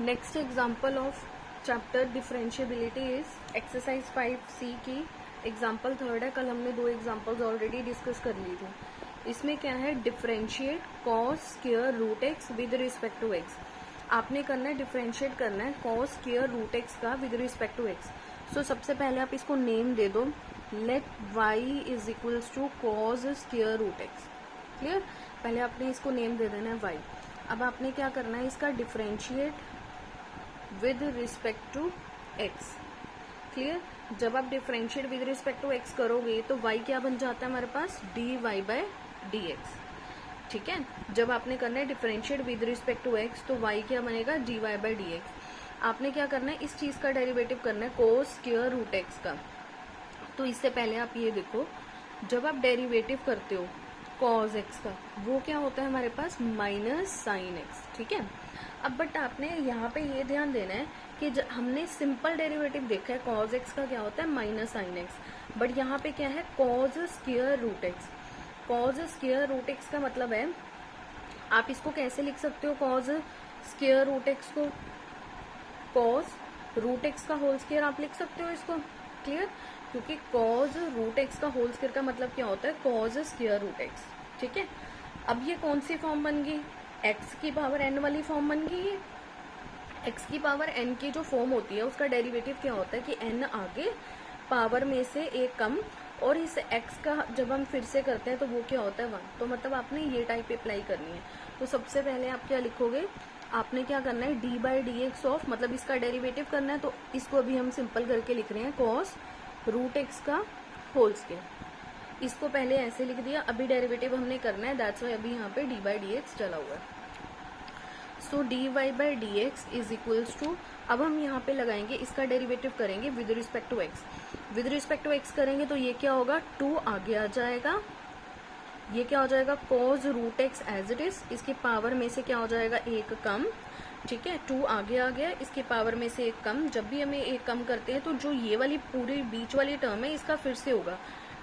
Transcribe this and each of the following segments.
Next example of chapter differentiability is exercise 5C की example third है। कल हमने 2 एग्जाम्पल्स ऑलरेडी डिस्कस कर ली थी। इसमें क्या है, differentiate cos square root x with respect to x. आपने करना है डिफरेंशिएट करना है कॉस स्क्वायर रूट एक्स का with respect to x. So सबसे पहले आप इसको नेम दे दो, let y is equals to cos square root x. Clear, पहले आपने इसको नेम दे देना है वाई। अब आपने क्या करना है, इसका differentiate with respect to x. Clear, जब आप differentiate with respect to x करोगे तो y क्या बन जाता है हमारे पास, dy बाय डी एक्स। ठीक है, जब आपने करना है differentiate with respect to x तो y क्या बनेगा, dy बाय डी एक्स। आपने क्या करना है, इस चीज का डेरिवेटिव करना है कोस स्क्वायर रूट एक्स का। तो इससे पहले आप ये देखो, जब आप डेरिवेटिव करते हो कॉस एक्स का, वो क्या होता है हमारे पास, माइनस साइन एक्स। ठीक है, अब बट आपने यहाँ पे ये ध्यान देना है कि हमने सिंपल डेरिवेटिव देखा है, कॉस एक्स का क्या होता है माइनस साइन एक्स, बट यहाँ पे क्या है cos square root x. Cos square root x का मतलब है, आप इसको कैसे लिख सकते हो, कॉस स्क्वायर रूट एक्स को कॉस रूट एक्स का होल स्क्वायर आप लिख सकते हो इसको। क्लियर, क्योंकि कॉस रूट एक्स का होल स्क्वायर का मतलब क्या होता है, कॉस स्क्वायर रूट एक्स। ठीक है, अब ये कौन सी फॉर्म बन गई, एक्स की पावर एन वाली फॉर्म बन गई है। एक्स की पावर एन की जो फॉर्म होती है उसका डेरिवेटिव क्या होता है कि एन आगे पावर में से एक कम, और इस एक्स का जब हम फिर से करते हैं तो वो क्या होता है 1। तो मतलब आपने ये टाइप अप्लाई करनी है। तो सबसे पहले आप क्या लिखोगे, आपने क्या करना है, d by D x of, मतलब इसका डेरिवेटिव करना है, तो इसको अभी हम सिंपल करके लिख रहे हैं कॉस रूट एक्स का होल स्क्वायर। इसको पहले ऐसे लिख दिया, अभी डेरिवेटिव हमने करना है, दैट्स वाई अभी यहाँ पे डी बाई डी एक्स चला हुआ है। So D Y by D x is equals to, अब हम यहाँ पे लगाएंगे, इसका डेरिवेटिव करेंगे with respect to x. With respect to x करेंगे तो ये क्या होगा, 2 आगे आ जाएगा, ये क्या हो जाएगा cos root x as it is, इसकी पावर में से क्या हो जाएगा एक कम। ठीक है, 2 आगे आ गया, इसकी पावर में से एक कम। जब भी हमें एक कम करते हैं तो जो ये वाली पूरी बीच वाली टर्म है इसका फिर से होगा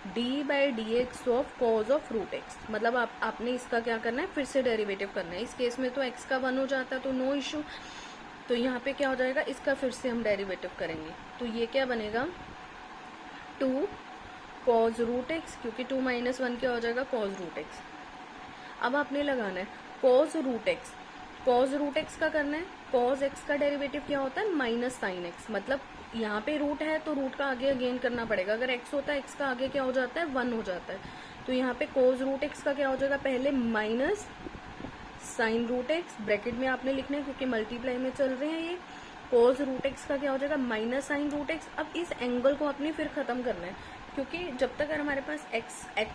d by D x of cos of root x. मतलब आपने इसका क्या करना है, फिर से डेरिवेटिव करना है। इस केस में तो एक्स का 1 हो जाता है तो नो इशू, तो यहाँ पे क्या हो जाएगा, इसका फिर से हम डेरिवेटिव करेंगे। तो ये क्या बनेगा, 2 कॉज रूट एक्स, क्योंकि 2 माइनस 1 क्या हो जाएगा कॉज रूट एक्स। अब आपने लगाना है cos root x. Cos root x का करना है, कॉज एक्स का डेरिवेटिव क्या होता है माइनस साइन एक्स। मतलब यहाँ पे रूट है तो रूट का आगे अगेन करना पड़ेगा, अगर एक्स होता है एक्स का आगे क्या हो जाता है 1 हो जाता है। तो यहाँ पे कॉज रूट एक्स का क्या हो जाएगा, पहले minus sine root x, bracket में आपने लिखना है क्योंकि मल्टीप्लाई में चल रहे हैं ये। कॉज रूट एक्स का क्या हो जाएगा माइनस साइन रूट एक्स। अब इस एंगल को आपने फिर खत्म करना है, क्योंकि जब तक अगर हमारे पास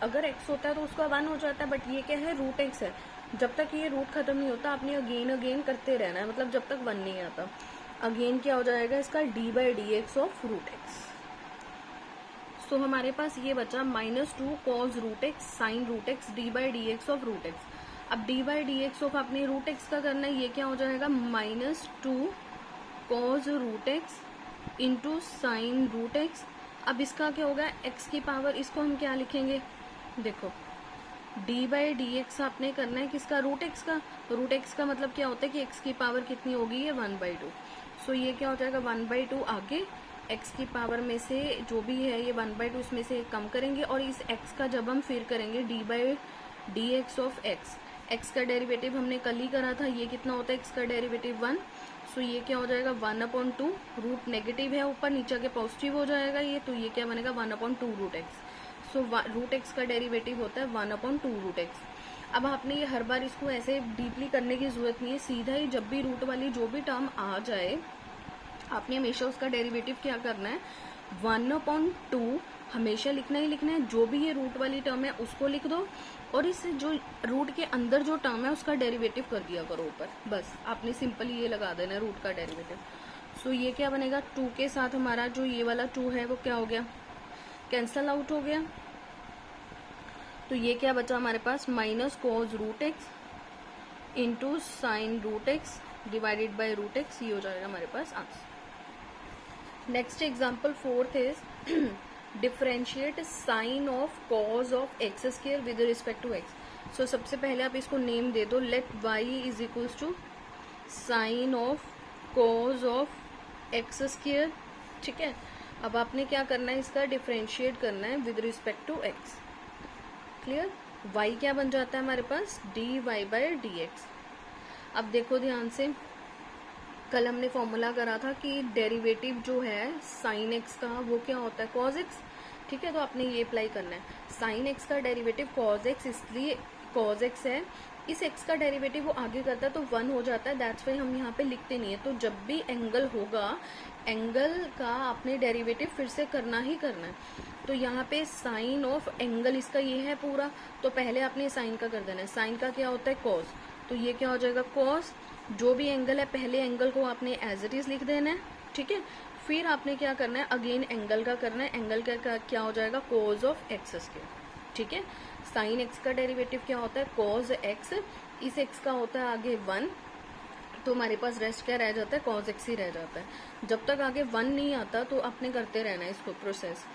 अगर एक्स होता है तो उसका 1 हो जाता है, बट ये क्या है रूट एक्स है। जब तक ये रूट खत्म नहीं होता आपने अगेन करते रहना है, मतलब जब तक 1 नहीं आता। अगेन क्या हो जाएगा इसका, D by D x of root x. So हमारे पास ये बचा -2 cos root x sine root x D by D x of root x. अब D by D x of अपने रूट एक्स का करना है, ये क्या हो जाएगा -2 cos root x into sine root x. अब इसका क्या होगा, एक्स की पावर, इसको हम क्या लिखेंगे, देखो डी बाई डी एक्स आपने करना है किसका, रूट एक्स का। रूट एक्स का मतलब क्या होता है कि एक्स की पावर कितनी होगी, ये 1/2। सो ये क्या हो जाएगा 1/2 आगे, एक्स की पावर में से जो भी है ये 1/2 इसमें से कम करेंगे, और इस एक्स का जब हम फिर करेंगे D by D x of x. X का डेरिवेटिव हमने कल ही करा था, ये कितना होता है एक्स का डेरिवेटिव 1। सो ये क्या हो जाएगा 1/2, रूट नेगेटिव है ऊपर, नीचे के पॉजिटिव हो जाएगा ये, तो ये क्या बनेगा 1/2 root x. So root x का डेरिवेटिव होता है 1/2 रूट एक्स। अब आपने ये हर बार इसको ऐसे डीपली करने की जरूरत नहीं है, सीधा ही जब भी रूट वाली जो भी टर्म आ जाए आपने हमेशा उसका डेरिवेटिव क्या करना है 1/2 हमेशा लिखना ही लिखना है। जो भी ये रूट वाली टर्म है उसको लिख दो, और इस जो रूट के अंदर जो टर्म है उसका डेरिवेटिव कर दिया करो ऊपर, बस आपने सिंपली ये लगा देना है रूट का डेरिवेटिव। सो ये क्या बनेगा, 2 के साथ हमारा जो ये वाला 2 है वो क्या हो गया, कैंसल आउट हो गया। तो ये क्या बचा हमारे पास, minus cos root x into sine root x divided by root x, ये हो जाएगा हमारे पास answer. Next example 4th is differentiate sine of cos of x square with respect to x. So सबसे पहले आप इसको नेम दे दो, let y is equals to sine of cos of x square. ठीक है, अब आपने क्या करना है, इसका डिफरेंशिएट करना है with respect to x. Clear. y क्या बन जाता है हमारे पास, dy बाय dx। अब देखो ध्यान से, कल हमने फॉर्मूला करा था कि डेरिवेटिव जो है साइन एक्स का वो क्या होता है, कॉज एक्स। ठीक है, तो आपने ये अप्लाई करना है, साइन एक्स का डेरिवेटिव कॉज एक्स, इसलिए कॉज एक्स है, इस एक्स का डेरिवेटिव वो आगे करता है तो 1 हो जाता है, दैट्स वाई हम यहाँ पे लिखते नहीं है। तो जब भी एंगल होगा, एंगल का आपने डेरिवेटिव फिर से करना ही करना है। तो यहाँ पे साइन ऑफ एंगल इसका ये है पूरा, तो पहले आपने साइन का कर देना है। साइन का क्या होता है, कॉज, तो ये क्या हो जाएगा, कॉज। जो भी एंगल है पहले एंगल को आपने एज इट इज लिख देना है। ठीक है, फिर आपने क्या करना है, अगेन एंगल का करना है। एंगल का क्या हो जाएगा, कॉज ऑफ एक्स स्क्वायर। ठीक है, साइन एक्स का डेरिवेटिव क्या होता है, कॉज एक्स, इस एक्स का होता है आगे 1, तो हमारे पास रेस्ट क्या रह जाता है, कॉज एक्स ही रह जाता है। जब तक आगे 1 नहीं आता तो आपने करते रहना है इसको प्रोसेस।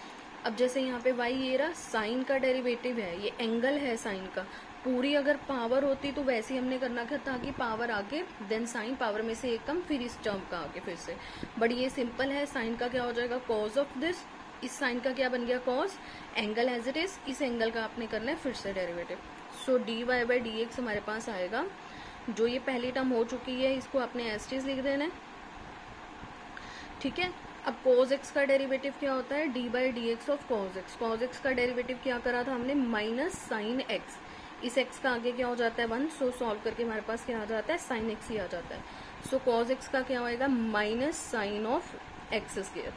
अब जैसे यहाँ पे y ये रहा, साइन का डेरिवेटिव है, ये एंगल है साइन का, पूरी अगर पावर होती तो वैसे ही हमने करना क्या था कि पावर आगे देन साइन, पावर में से एक कम, फिर इस टर्म का आगे फिर से। बट ये सिंपल है, साइन का क्या हो जाएगा, कॉज ऑफ दिस, इस साइन का क्या बन गया, cos, angle as it is, इस एंगल का आपने करना है फिर से derivative. So dy by dx हमारे पास आएगा, जो ये पहली टर्म हो चुकी है इसको आपने एज इट इज लिख देना है। ठीक है, अब cos x का डेरिवेटिव क्या होता है, d by D x of cos x। cos x का डेरिवेटिव क्या करा था हमने, माइनस साइन x, इस x का आगे क्या हो जाता है 1, सो सॉल्व करके हमारे पास क्या आ जाता है, साइन x ही आ जाता है। सो cos x का क्या होएगा, minus sine of x square.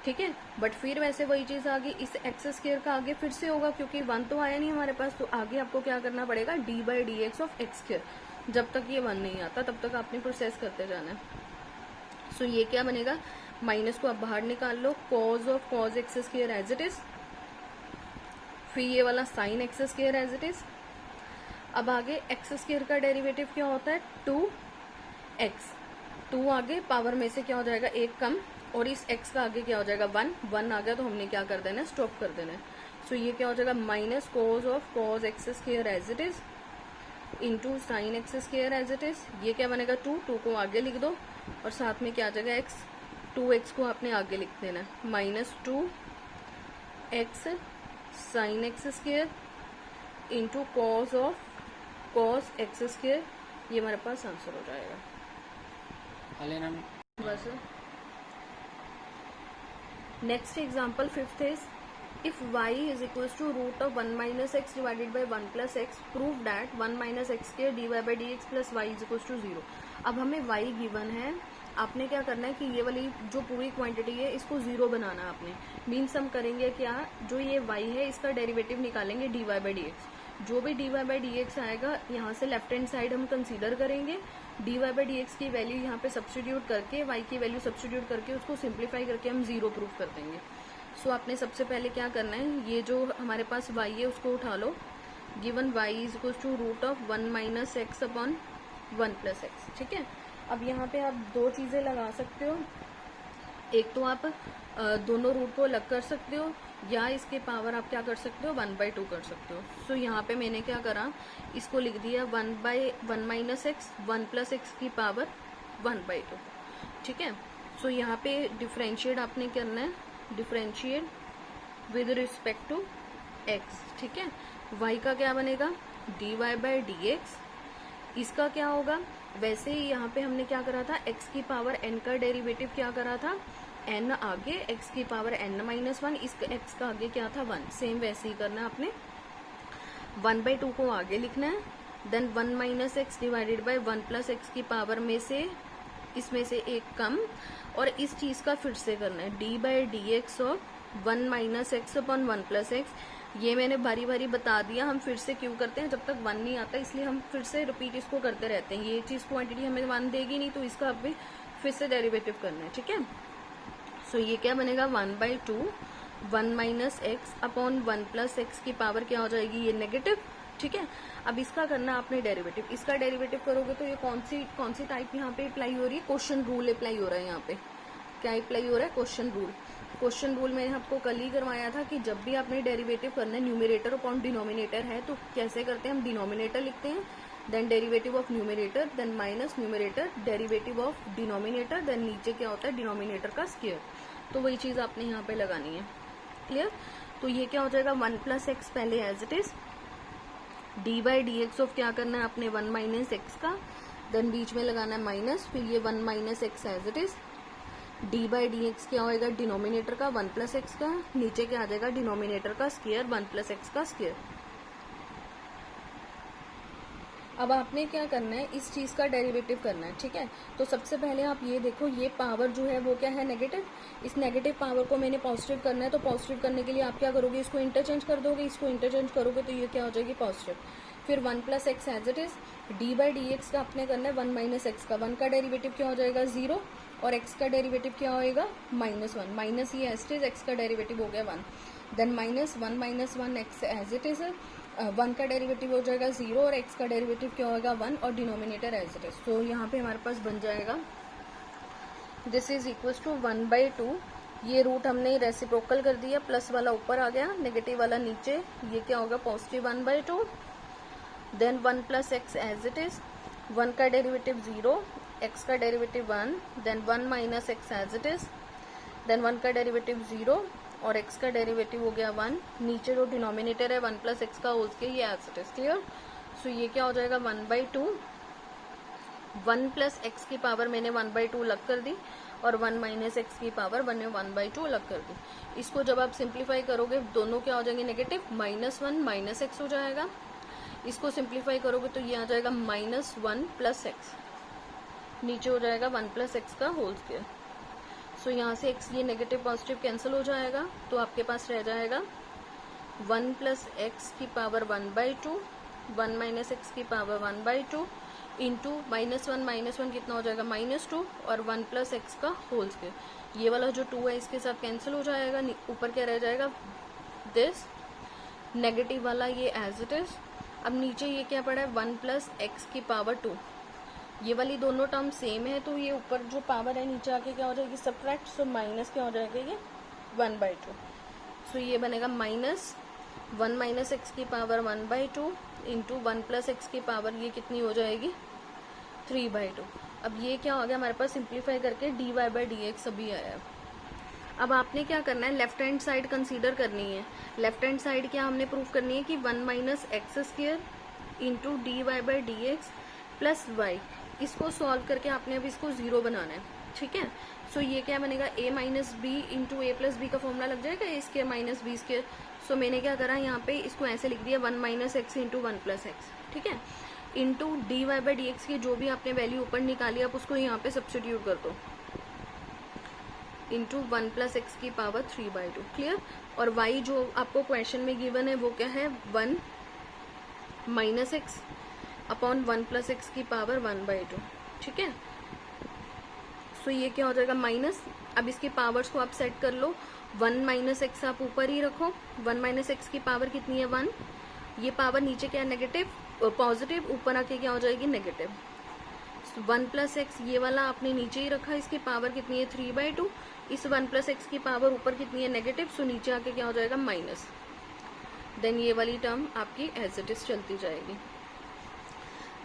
ठीक है, बट फिर वैसे वही चीज आ गई, इस एक्स स्क्वायर का आगे फिर से होगा, क्योंकि 1 तो आया नहीं हमारे पास, तो आगे आपको क्या करना पड़ेगा, D by D x of x square. जब तक ये 1 नहीं आता तब तक आपने प्रोसेस करते जाना है। सो ये क्या बनेगा, माइनस को अब बाहर निकाल लो, cos of cos x square as it is, फिर ये वाला sine x square as it is. अब आगे एक्स स्क्वायर का डेरिवेटिव क्या होता है, 2x, 2 आगे पावर में से क्या हो जाएगा, एक कम, और इस x का आगे क्या हो जाएगा 1, 1 आ गया तो हमने क्या कर देना है, स्टॉप कर देना है। सो ये क्या हो जाएगा, minus cos of cos x square as it is into sine x square as it is. ये क्या बनेगा, 2 को आगे लिख दो, और साथ में क्या आ जाएगा x, 2x को आपने आगे लिख देना है, minus 2x sign x square into cos of cos x square. ये हमारे पास आंसर हो जाएगा बस। Next example 5th is, if y is equals to root of 1 minus x divided by 1 plus x, prove that 1 minus x square dy by dx plus y is equals to 0। अब हमें y given है, आपने क्या करना है कि ये वाली जो पूरी क्वांटिटी है इसको 0 बनाना है आपने। मीन्स हम करेंगे क्या, जो ये y है इसका डेरिवेटिव निकालेंगे dy by dx। जो भी dy by dx आएगा यहाँ से लेफ्ट हैंड साइड हम कंसीडर करेंगे, dy by dx की वैल्यू यहाँ पे सब्स्टिट्यूट करके, y की वैल्यू सब्स्टिट्यूट करके उसको सिंप्लीफाई करके हम 0 प्रूफ कर देंगे। सो आपने सबसे पहले क्या करना है, ये जो हमारे पास y है उसको उठा लो, given y is equal to root of 1 minus x upon 1 plus x. ठीक है, अब यहाँ पे आप दो चीजें लगा सकते हो, एक तो आप दोनों रूट को अलग कर सकते हो, या इसके पावर आप क्या कर सकते हो, 1/2 कर सकते हो। सो यहाँ पे मैंने क्या करा, इसको लिख दिया 1/1 माइनस एक्स 1 प्लस एक्स की पावर 1/2। ठीक है, सो यहाँ पे डिफरेंशिएट आपने करना है, differentiate with respect to x. ठीक है, y का क्या बनेगा, dy बाय dx, इसका क्या होगा, वैसे ही यहाँ पे हमने क्या करा था, x की पावर n का डेरिवेटिव क्या करा था, n आगे x की पावर n माइनस 1, इस x का आगे क्या था 1, सेम वैसे ही करना है आपने। 1/2 को आगे लिखना है, then 1 minus x divided by 1 plus x की पावर में से इसमें से एक कम, और इस चीज का फिर से करना है, d by D x of 1 minus x upon 1 plus x. ये मैंने बारी बारी बता दिया, हम फिर से क्यों करते हैं, जब तक 1 नहीं आता इसलिए हम फिर से रिपीट इसको करते रहते हैं। ये चीज क्वांटिटी हमें 1 देगी नहीं, तो इसका अभी फिर से डेरिवेटिव करना है। ठीक है, सो ये क्या बनेगा, 1/2 1 minus x upon 1 plus x की पावर क्या हो जाएगी, ये नेगेटिव। ठीक है, अब इसका करना आपने डेरिवेटिव, इसका डेरिवेटिव करोगे तो ये कौन सी टाइप यहाँ पे अप्लाई हो रही है, क्वेश्चन रूल अप्लाई हो रहा है। यहाँ पे क्या अप्लाई हो रहा है, क्वेश्चन रूल। क्वेश्चन रूल मैंने आपको कल ही करवाया था कि जब भी आपने डेरिवेटिव करना है, न्यूमरेटर अपॉन डिनोमिनेटर है, तो कैसे करते हैं, हम डिनोमिनेटर लिखते हैं, then derivative of numerator, then minus numerator derivative of denominator, then नीचे क्या होता है डिनोमिनेटर का स्क्वायर। तो वही चीज आपने यहाँ पे लगानी है। क्लियर? तो ये क्या हो जाएगा 1 प्लस एक्स पहले as it is, d by D x of क्या करना है आपने 1 माइनस एक्स का, देन बीच में लगाना है माइनस, फिर ये 1 minus x as it is, d by D x क्या होएगा डिनोमिनेटर का 1 प्लस एक्स का, नीचे क्या आ जाएगा डिनोमिनेटर का स्क्वायर 1 प्लस एक्स का स्क्वायर। अब आपने क्या करना है इस चीज का डेरिवेटिव करना है, ठीक है। तो सबसे पहले आप ये देखो, ये पावर जो है वो क्या है नेगेटिव, इस नेगेटिव पावर को मैंने पॉजिटिव करना है, तो पॉजिटिव करने के लिए आप क्या करोगे इसको इंटरचेंज कर दोगे, इसको इंटरचेंज करोगे तो ये क्या हो जाएगी पॉजिटिव। फिर 1 plus x as it is, d by D x का आपने करना है 1 माइनस एक्स का, 1 का डेरिवेटिव क्या हो जाएगा 0 और x का डेरिवेटिव क्या होएगा -1, माइनस ये एज इट इज x का डेरिवेटिव हो गया 1, then -1 minus 1 x as it is, 1 का डेरिवेटिव हो जाएगा 0 और x का डेरिवेटिव क्या होगा 1 और डिनोमिनेटर एज इट इज। तो यहाँ पे हमारे पास बन जाएगा दिस इज इक्वल टू 1/2, ये रूट हमने रेसिप्रोकल कर दिया, प्लस वाला ऊपर आ गया नेगेटिव वाला नीचे, ये क्या होगा positive 1/2, then 1 plus x as it is, 1 का डेरिवेटिव 0, x का derivative 1, then 1 minus x as it is, then 1 का डेरिवेटिव 0 और x का डेरिवेटिव हो गया 1, नीचे जो डिनोमिनेटर है 1 प्लस एक्स का होल स्क्वायर ये एज इट इज। क्लियर? सो ये क्या हो जाएगा 1/2, 1 प्लस एक्स की पावर मैंने 1/2 अलग कर दी और 1 माइनस एक्स की पावर 1/2 अलग कर दी। इसको जब आप सिंप्लीफाई करोगे दोनों क्या हो जाएंगे नेगेटिव, -1 माइनस एक्स हो जाएगा, इसको सिंप्लीफाई करोगे तो ये आ जाएगा -1 प्लस एक्स, नीचे हो जाएगा 1 प्लस एक्स का होल स्क्वायर। सो यहाँ से x ये नेगेटिव पॉजिटिव कैंसिल हो जाएगा, तो आपके पास रह जाएगा 1 प्लस एक्स की पावर 1/2, 1 माइनस एक्स की पावर 1/2 इंटू -1 कितना हो जाएगा -2 और 1 प्लस एक्स का होल स्क्वायर। ये वाला जो 2 है इसके साथ कैंसिल हो जाएगा, ऊपर क्या रह जाएगा दिस नेगेटिव वाला ये एज इट इज। अब नीचे ये क्या पड़ा है 1 प्लस एक्स की पावर 2, ये वाली दोनों टर्म सेम है तो ये ऊपर जो पावर है नीचे आके क्या हो जाएगी सब्ट्रैक्ट, सो माइनस क्या हो जाएगा ये 1/2, सो ये बनेगा -1 माइनस एक्स की पावर 1/2 इंटू 1 प्लस एक्स की पावर ये कितनी हो जाएगी 3/2। अब ये क्या हो गया हमारे पास सिंप्लीफाई करके d Y by D x अभी आया है। अब आपने क्या करना है लेफ्ट हैंड साइड कंसीडर करनी है, लेफ्ट हैंड साइड क्या हमने प्रूफ करनी है कि 1 minus x square into d Y by D x plus y, इसको सॉल्व करके आपने अब इसको 0 बनाना है, ठीक है। सो ये क्या बनेगा a minus B into A plus B का फॉर्मूला लग जाएगा a square minus B square. So मैंने क्या करा यहाँ पे इसको ऐसे लिख दिया 1 minus x into 1 plus x, ठीक है, into d Y by D x की जो भी आपने वैल्यू ऊपर निकाली आप उसको यहाँ पे सब्स्टिट्यूट कर दो, इंटू 1 प्लस एक्स की पावर 3/2। क्लियर? और y जो आपको क्वेश्चन में गिवन है वो क्या है 1 minus x upon 1 plus x की पावर 1/2, ठीक है। सो ये क्या हो जाएगा माइनस, अब इसके पावर्स को आप सेट कर लो, 1 माइनस एक्स आप ऊपर ही रखो, 1 माइनस एक्स की पावर कितनी है 1, ये पावर नीचे क्या है नेगेटिव पॉजिटिव, ऊपर आके क्या हो जाएगी नेगेटिव, 1 प्लस एक्स ये वाला आपने नीचे ही रखा, इसकी पावर कितनी है 3/2, इस 1 प्लस एक्स की पावर ऊपर कितनी है नेगेटिव, सो नीचे आके क्या हो जाएगा माइनस, देन ये वाली टर्म आपकी एज इट इज चलती जाएगी,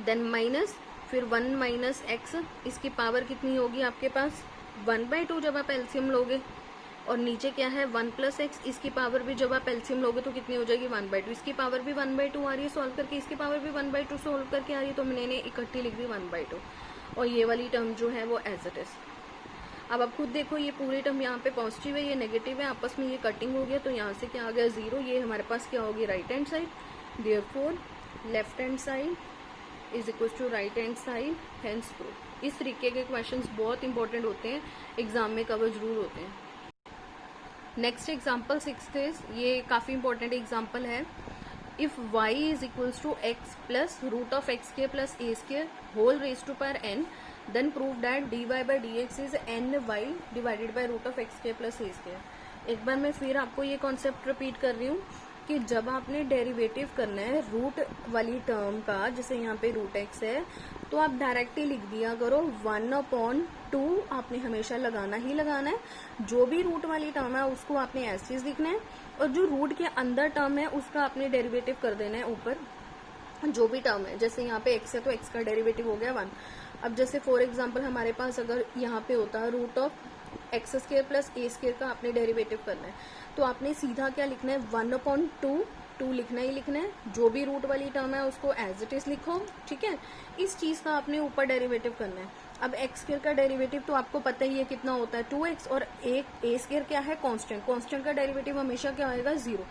देन माइनस, फिर 1 माइनस एक्स इसकी पावर कितनी होगी आपके पास 1/2 जब आप एलसीएम लोगे, और नीचे क्या है 1 प्लस एक्स इसकी पावर भी जब आप एलसीएम लोगे तो कितनी हो जाएगी 1/2, इसकी पावर भी 1/2 आ रही है सॉल्व करके, इसकी पावर भी 1/2 सॉल्व करके आ रही है, तो मैंने इकट्ठी लिख दी 1/2 और ये वाली टर्म जो है वो एज इट इज। अब आप खुद देखो ये पूरी टर्म यहाँ पे पॉजिटिव है ये नेगेटिव है, आपस में ये कटिंग हो गया तो यहाँ से क्या आ गया 0, ये हमारे पास क्या होगी right hand side, therefore left hand side is equal to right hand side, hence proof. इस तरीके के क्वेश्चंस बहुत इंपॉर्टेंट होते हैं, एग्जाम में कवर जरूर होते हैं। नेक्स्ट एग्जाम्पल 6 इज, ये काफी इंपॉर्टेंट एग्जाम्पल है, if y is equals to x plus root of x square plus a square whole raise to power n, then prove that d Y by D x is n y divided by root of x square plus a square. एक बार मैं फिर आपको ये concept repeat कर रही हूँ कि जब आपने डेरिवेटिव करना है रूट वाली टर्म का, जैसे यहाँ पे रूट एक्स है, तो आप डायरेक्टली लिख दिया करो 1/2 आपने हमेशा लगाना ही लगाना है, जो भी रूट वाली टर्म है उसको आपने ऐसे लिखना है, और जो रूट के अंदर टर्म है उसका आपने डेरिवेटिव कर देना है ऊपर जो भी टर्म है, जैसे यहाँ पे एक्स है तो एक्स का डेरिवेटिव हो गया 1। अब जैसे फॉर एग्जांपल हमारे पास अगर यहाँ पे होता है root of x square plus a square का आपने डेरिवेटिव करना है, तो आपने सीधा क्या लिखना है 1/2, 2 लिखना ही लिखना है। जो भी रूट वाली टर्म है उसको एज इट इज लिखो, ठीक है। इस चीज का आपने ऊपर डेरिवेटिव करना है। अब एक्स स्क्वायर का डेरिवेटिव तो आपको पता ही है कितना होता है 2x, और एक ए स्क्वायर क्या है कांस्टेंट, कांस्टेंट का डेरिवेटिव हमेशा क्या आएगा 0।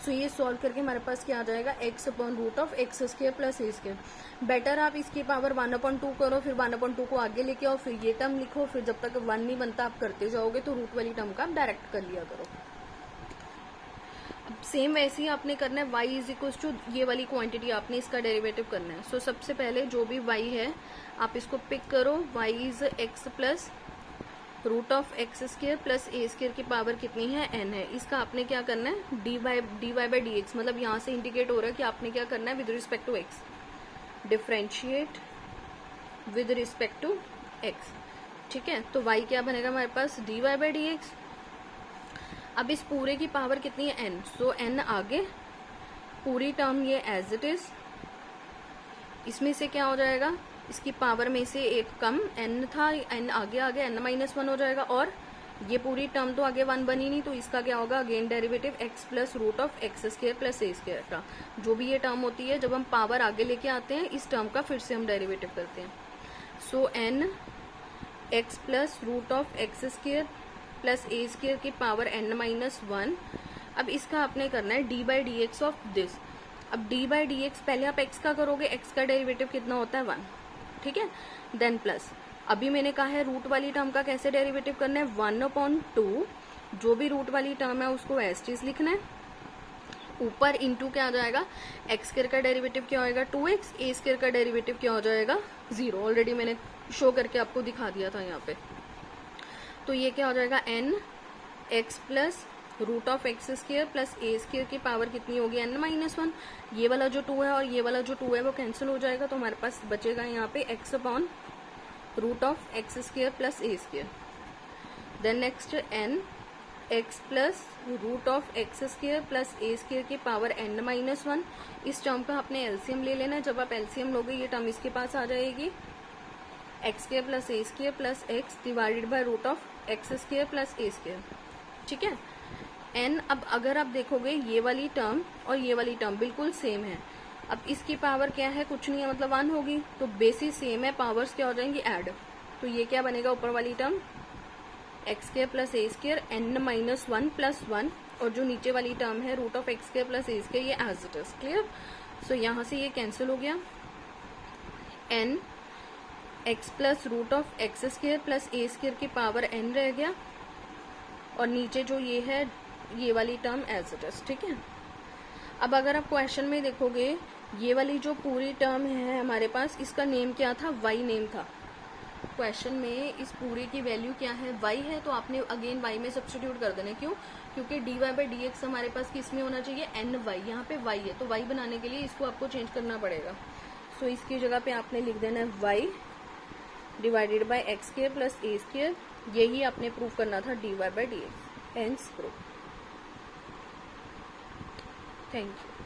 सो ये सॉल्व करके हमारे पास क्या आ जाएगा x upon root of x square plus a square. Better आप इसकी पावर 1/2 करो, फिर 1/2 को आगे लेके आओ, फिर ये टर्म लिखो, फिर जब तक 1 नहीं बनता आप करते जाओगे तो रूट वाली टर्म का आप डायरेक्ट कर लिया करो। सेम वैसे ही आपने करना है y इज इक्वल टू ये वाली क्वांटिटी, आपने इसका डेरिवेटिव करना है। सो सबसे पहले जो भी y है आप इसको पिक करो, y is x plus root of x square plus a square की पावर कितनी है n है। इसका आपने क्या करना है dy बाई डी एक्स, मतलब यहाँ से इंडिकेट हो रहा है कि आपने क्या करना है with respect to x, differentiate with respect to x, ठीक है। तो y क्या बनेगा हमारे पास dy बाई डी एक्स। अब इस पूरे की पावर कितनी है n, सो n आगे, पूरी टर्म ये एज इट इज, इसमें से क्या हो जाएगा इसकी पावर में से एक कम, n था n आगे आ गया, n-1 हो जाएगा, और ये पूरी टर्म तो आगे 1 बनी नहीं, तो इसका क्या होगा again derivative x plus root of x square plus a square का। जो भी ये टर्म होती है जब हम पावर आगे लेके आते हैं इस टर्म का फिर से हम डेरिवेटिव करते हैं। So n x plus root of x square plus a square की पावर n-1। अब इसका आपने करना है d by D x of this. अब डी बाई डी एक्स पहले आप x का करोगे, x का डेरिवेटिव कितना होता है 1, ठीक है। देन प्लस अभी मैंने कहा है रूट वाली टर्म का कैसे डेरिवेटिव करना है 1/2, जो भी रूट वाली टर्म है उसको एज इट इज लिखना है, ऊपर इंटू क्या आ जाएगा एक्स स्क्वायर का डेरिवेटिव क्या होएगा 2x, ए स्क्वायर का डेरिवेटिव क्या हो जाएगा 0। ऑलरेडी मैंने शो करके आपको दिखा दिया था यहाँ पे। तो ये क्या हो जाएगा n x plus root of x square plus a square की पावर कितनी होगी n-1। ये वाला जो 2 है और ये वाला जो 2 है वो कैंसिल हो जाएगा, तो हमारे पास बचेगा यहाँ पे x upon root of x square plus a square. Then next n x plus root of x square plus a square की पावर n-1। इस टर्म का आपने एलसीएम ले लेना है। जब आप एलसीएम लोगे ये टर्म इसके पास आ जाएगी, x square plus a square plus x divided by root of x square plus a square, ठीक है। n अब अगर आप देखोगे ये वाली टर्म और ये वाली टर्म बिल्कुल सेम है। अब इसकी पावर क्या है कुछ नहीं है, मतलब 1 होगी, तो बेसिस सेम है, पावर्स क्या हो जाएंगी ऐड। तो ये क्या बनेगा ऊपर वाली term x square plus a square n-1 plus 1, और जो नीचे वाली टर्म है root of x square plus a square ये as it is. Clear. So यहाँ से ये कैंसिल हो गया, n x plus root of x square plus a square की पावर n रह गया, और नीचे जो ये है ये वाली टर्म एज इट इज, ठीक है। अब अगर आप क्वेश्चन में देखोगे ये वाली जो पूरी टर्म है हमारे पास, इसका नेम क्या था y नेम था। क्वेश्चन में इस पूरी की वैल्यू क्या है y है, तो आपने अगेन y में सब्स्टिट्यूट कर देना। क्यों? क्योंकि dy बाई डी एक्स हमारे पास किस में होना चाहिए ny, यहाँ पे y है, तो y बनाने के लिए इसको आपको चेंज करना पड़ेगा। सो इसकी जगह पे आपने लिख देना है y divided by x square plus a square. यही आपने प्रूव करना था dy by D x. Hence proof. Thank you.